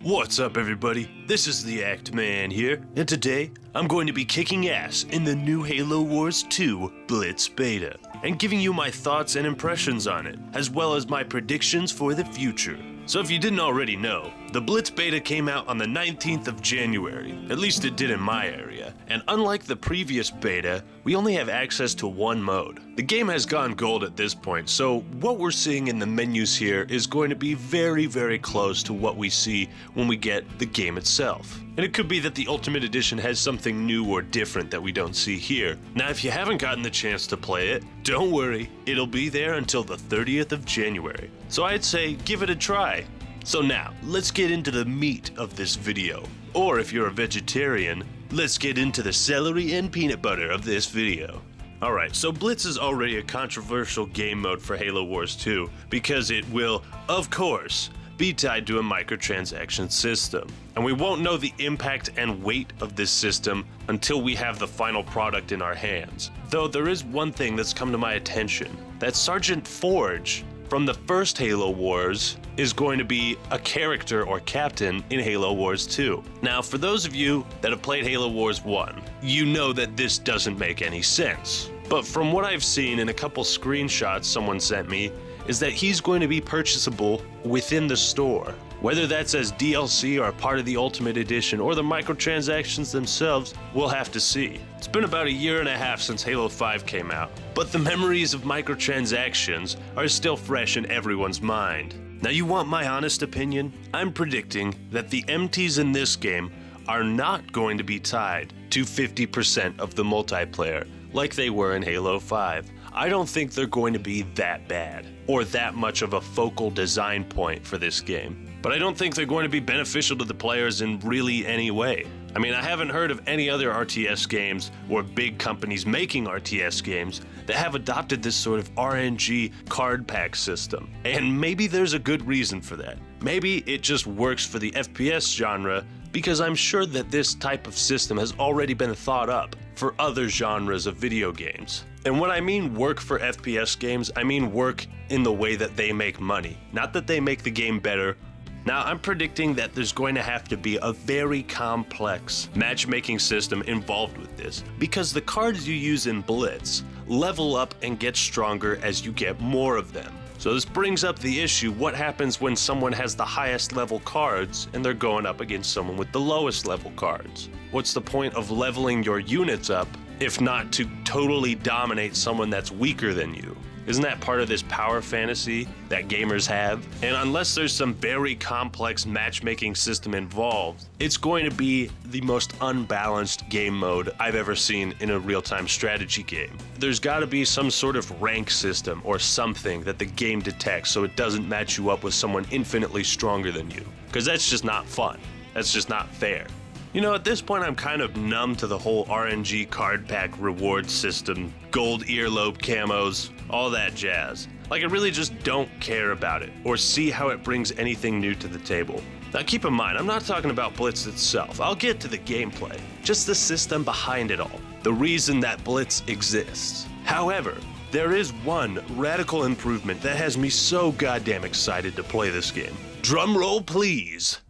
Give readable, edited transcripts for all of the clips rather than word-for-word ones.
What's up, everybody? This is the Act Man here, and today I'm going to be kicking ass in the new Halo Wars 2 Blitz Beta, and giving you my thoughts and impressions on it, as well as my predictions for the future. So if you didn't already know, the Blitz Beta came out on the 19th of January, at least it did in my area, and unlike the previous beta, we only have access to one mode. The game has gone gold at this point, so what we're seeing in the menus here is going to be very, very close to what we see when we get the game itself. And it could be that the Ultimate Edition has something new or different that we don't see here. Now, if you haven't gotten the chance to play it, don't worry, it'll be there until the 30th of January. So I'd say give it a try. So now, let's get into the meat of this video. Or if you're a vegetarian, let's get into the celery and peanut butter of this video. Alright, so Blitz is already a controversial game mode for Halo Wars 2 because it will, of course, be tied to a microtransaction system. And we won't know the impact and weight of this system until we have the final product in our hands. Though there is one thing that's come to my attention, that Sergeant Forge from the first Halo Wars is going to be a character or captain in Halo Wars 2. Now, for those of you that have played Halo Wars 1, you know that this doesn't make any sense. But from what I've seen in a couple screenshots someone sent me, is that he's going to be purchasable within the store. Whether that's as DLC or part of the Ultimate Edition or the microtransactions themselves, we'll have to see. It's been about a year and a half since Halo 5 came out, but the memories of microtransactions are still fresh in everyone's mind. Now, you want my honest opinion? I'm predicting that the MTs in this game are not going to be tied to 50% of the multiplayer like they were in Halo 5. I don't think they're going to be that bad, or that much of a focal design point for this game. But I don't think they're going to be beneficial to the players in really any way. I mean, I haven't heard of any other RTS games or big companies making RTS games that have adopted this sort of RNG card pack system. And maybe there's a good reason for that. Maybe it just works for the FPS genre, because I'm sure that this type of system has already been thought up for other genres of video games. And when I mean work for FPS games, I mean work in the way that they make money, not that they make the game better. Now, I'm predicting that there's going to have to be a very complex matchmaking system involved with this, because the cards you use in Blitz level up and get stronger as you get more of them. So this brings up the issue, what happens when someone has the highest level cards and they're going up against someone with the lowest level cards? What's the point of leveling your units up if not to totally dominate someone that's weaker than you? Isn't that part of this power fantasy that gamers have? And unless there's some very complex matchmaking system involved, it's going to be the most unbalanced game mode I've ever seen in a real-time strategy game. There's got to be some sort of rank system or something that the game detects so it doesn't match you up with someone infinitely stronger than you. Because that's just not fun. That's just not fair. You know, at this point I'm kind of numb to the whole RNG card pack reward system, gold earlobe camos, all that jazz. Like, I really just don't care about it, or see how it brings anything new to the table. Now keep in mind, I'm not talking about Blitz itself. I'll get to the gameplay, just the system behind it all, the reason that Blitz exists. However, there is one radical improvement that has me so goddamn excited to play this game. Drum roll, please.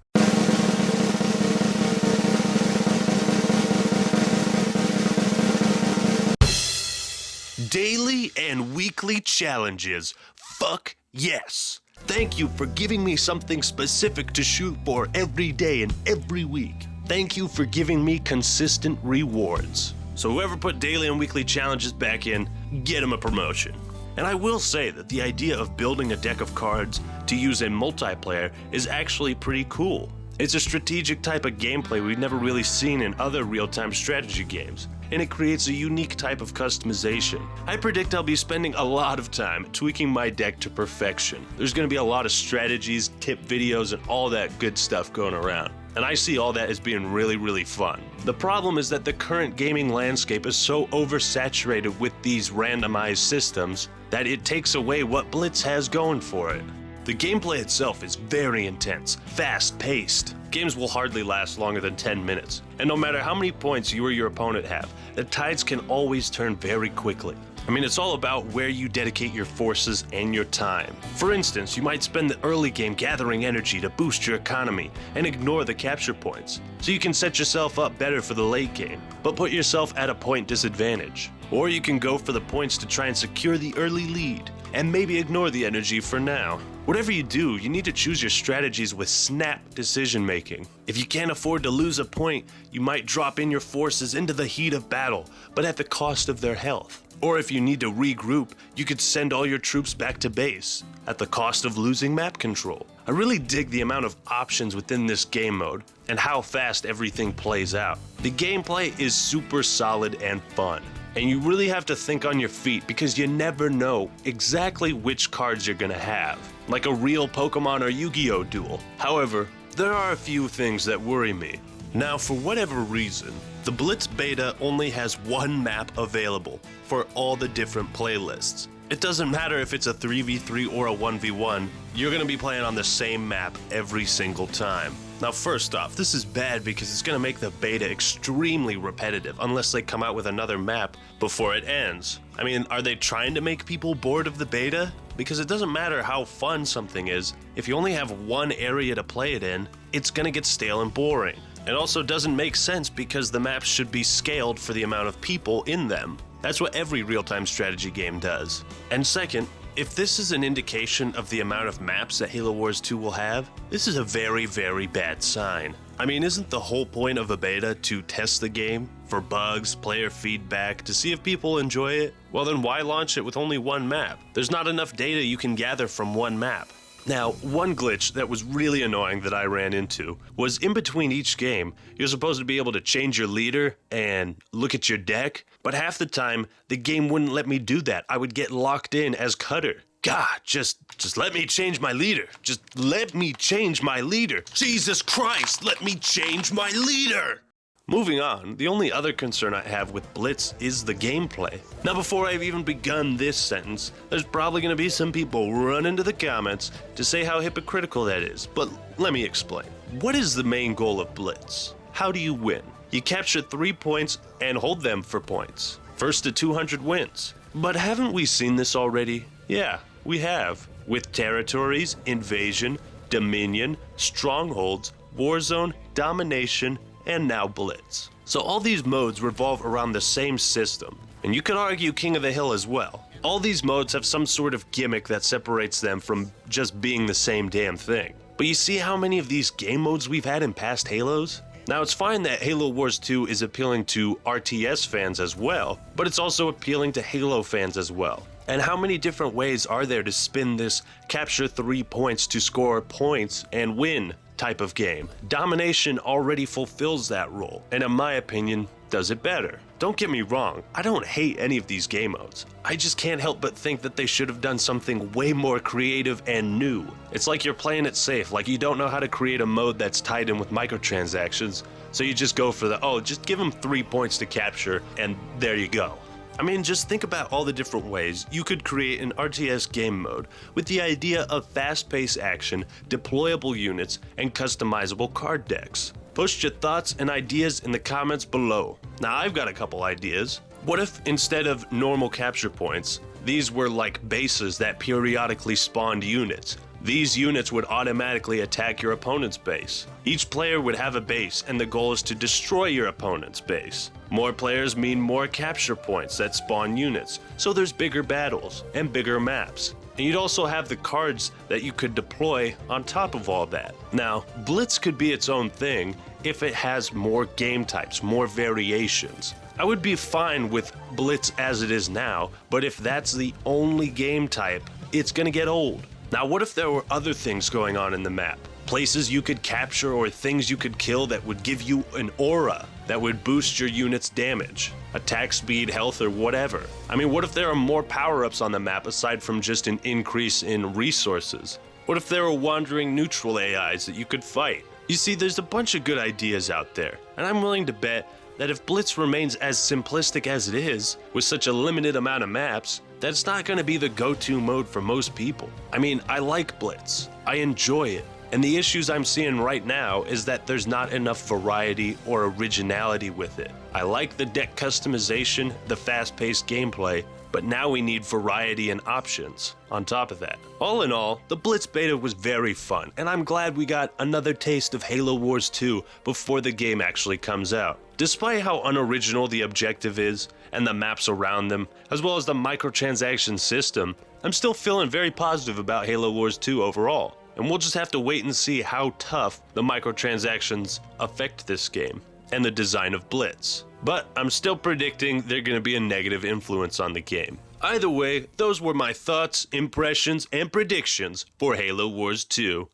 Daily and weekly challenges. Fuck yes. Thank you for giving me something specific to shoot for every day and every week. Thank you for giving me consistent rewards. So whoever put daily and weekly challenges back in, get them a promotion. And I will say that the idea of building a deck of cards to use in multiplayer is actually pretty cool. It's a strategic type of gameplay we've never really seen in other real-time strategy games, and it creates a unique type of customization. I predict I'll be spending a lot of time tweaking my deck to perfection. There's going to be a lot of strategies, tip videos, and all that good stuff going around. And I see all that as being really, really fun. The problem is that the current gaming landscape is so oversaturated with these randomized systems that it takes away what Blitz has going for it. The gameplay itself is very intense, fast-paced. Games will hardly last longer than 10 minutes, and no matter how many points you or your opponent have, the tides can always turn very quickly. I mean, it's all about where you dedicate your forces and your time. For instance, you might spend the early game gathering energy to boost your economy and ignore the capture points, so you can set yourself up better for the late game, but put yourself at a point disadvantage. Or you can go for the points to try and secure the early lead, and maybe ignore the energy for now. Whatever you do, you need to choose your strategies with snap decision making. If you can't afford to lose a point, you might drop in your forces into the heat of battle, but at the cost of their health. Or if you need to regroup, you could send all your troops back to base, at the cost of losing map control. I really dig the amount of options within this game mode, and how fast everything plays out. The gameplay is super solid and fun, and you really have to think on your feet because you never know exactly which cards you're gonna have, like a real Pokemon or Yu-Gi-Oh duel. However, there are a few things that worry me. Now, for whatever reason, the Blitz Beta only has one map available for all the different playlists. It doesn't matter if it's a 3v3 or a 1v1, you're going to be playing on the same map every single time. Now, first off, this is bad because it's going to make the beta extremely repetitive unless they come out with another map before it ends. I mean, are they trying to make people bored of the beta? Because it doesn't matter how fun something is, if you only have one area to play it in, it's going to get stale and boring. It also doesn't make sense because the maps should be scaled for the amount of people in them. That's what every real-time strategy game does. And second, if this is an indication of the amount of maps that Halo Wars 2 will have, this is a very, very bad sign. I mean, isn't the whole point of a beta to test the game for bugs, player feedback, to see if people enjoy it? Well, then why launch it with only one map? There's not enough data you can gather from one map. Now, one glitch that was really annoying that I ran into was in between each game, you're supposed to be able to change your leader and look at your deck, but half the time, the game wouldn't let me do that. I would get locked in as Cutter. God, just let me change my leader. Just let me change my leader. Jesus Christ, let me change my leader! Moving on, the only other concern I have with Blitz is the gameplay. Now, before I've even begun this sentence, there's probably going to be some people run into the comments to say how hypocritical that is, but let me explain. What is the main goal of Blitz? How do you win? You capture 3 points and hold them for points. First to 200 wins. But haven't we seen this already? Yeah, we have. With territories, invasion, dominion, strongholds, warzone, domination, and now Blitz. So all these modes revolve around the same system, and you could argue King of the Hill as well. All these modes have some sort of gimmick that separates them from just being the same damn thing. But you see how many of these game modes we've had in past Halos? Now, it's fine that Halo Wars 2 is appealing to RTS fans as well, but it's also appealing to Halo fans as well. And how many different ways are there to spin this capture 3 points to score points and win type of game? Domination already fulfills that role, and in my opinion, does it better. Don't get me wrong, I don't hate any of these game modes. I just can't help but think that they should have done something way more creative and new. It's like you're playing it safe, like you don't know how to create a mode that's tied in with microtransactions, so you just go for just give them 3 points to capture, and there you go. I mean, just think about all the different ways you could create an RTS game mode with the idea of fast-paced action, deployable units, and customizable card decks. Post your thoughts and ideas in the comments below. Now, I've got a couple ideas. What if instead of normal capture points, these were like bases that periodically spawned units? These units would automatically attack your opponent's base. Each player would have a base, and the goal is to destroy your opponent's base. More players mean more capture points that spawn units, so there's bigger battles and bigger maps. And you'd also have the cards that you could deploy on top of all that. Now, Blitz could be its own thing if it has more game types, more variations. I would be fine with Blitz as it is now, but if that's the only game type, it's gonna get old. Now, what if there were other things going on in the map? Places you could capture or things you could kill that would give you an aura that would boost your unit's damage, attack speed, health, or whatever. I mean, what if there are more power-ups on the map aside from just an increase in resources? What if there were wandering neutral AIs that you could fight? You see, there's a bunch of good ideas out there, and I'm willing to bet that if Blitz remains as simplistic as it is, with such a limited amount of maps, that's not going to be the go-to mode for most people. I mean, I like Blitz. I enjoy it. And the issues I'm seeing right now is that there's not enough variety or originality with it. I like the deck customization, the fast-paced gameplay, but now we need variety and options on top of that. All in all, the Blitz Beta was very fun, and I'm glad we got another taste of Halo Wars 2 before the game actually comes out. Despite how unoriginal the objective is, and the maps around them, as well as the microtransaction system, I'm still feeling very positive about Halo Wars 2 overall. And we'll just have to wait and see how tough the microtransactions affect this game, and the design of Blitz. But I'm still predicting they're going to be a negative influence on the game. Either way, those were my thoughts, impressions, and predictions for Halo Wars 2.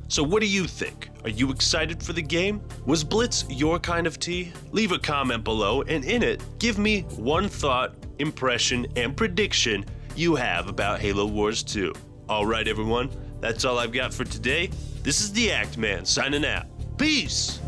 So what do you think? Are you excited for the game? Was Blitz your kind of tea? Leave a comment below, and in it, give me one thought, impression, and prediction you have about Halo Wars 2. Alright everyone, that's all I've got for today. This is the Act Man signing out. Peace!